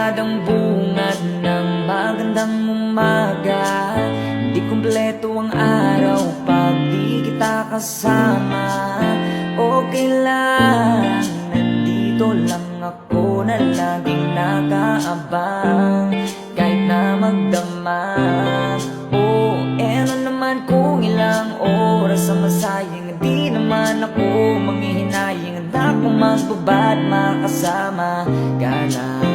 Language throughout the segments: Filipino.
agad ang bungad ng magandang umaga. Di kumpleto ang araw pag di kita kasama. Okay lang, nandito lang ako na laging nakaabang, kahit na magdamag. Oh, ano naman kung ilang oras ang masayang, di naman ako manghihinayang. Handa kong magbabad, makasama ka na.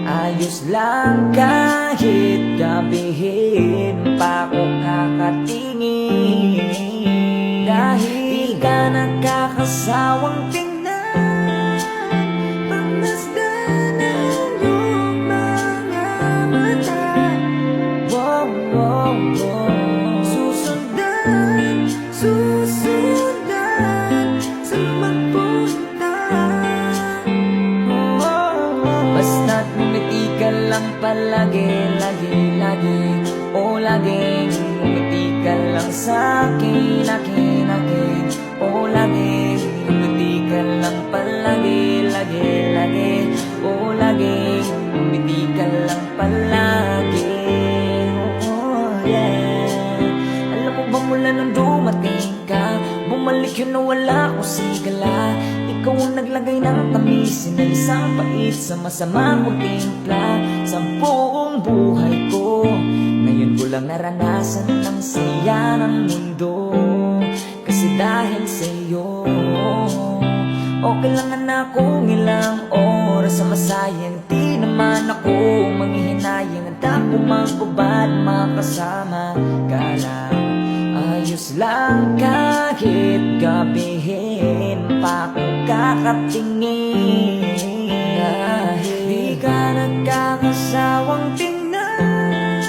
Ayos lang kahit gabihin pa ako kakatingin, dahil di ka nakakasawang tingnan. Pagmasdan ang iyong mga mata. Wow, wow, wow. Susundan, susundan saan magpunta. Basta't ngumiti ka lang palagi, lagi, lagi. O laging ngumiti ka lang sa'kin, akin, akin. O laging ngumiti ka lang palagi, lagi, lagi. O laging ngumiti ka lang palagi. Oh, yeah. Alam mo ba mula nung dumating ka, bumalik yun na wala ko sigala. Ikaw ang naglagay ng tamis na isang pait sa masama kong timpla sa buong buhay ko. Ngayon ko lang naranasan ang saya ng mundo, kasi dahil sa'yo. Okay lang na akong ilang oras sa masayang, di naman ako manghihinayang. Handa kong magbabad, makasama ka lang. Ayos lang kahit gabihin pa ako kakatingin, dahil di ka nagkakasawang tingnan.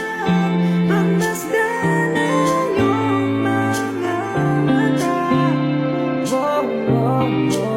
Pagmasdan ang iyong mga mata. Wow, wow, wow.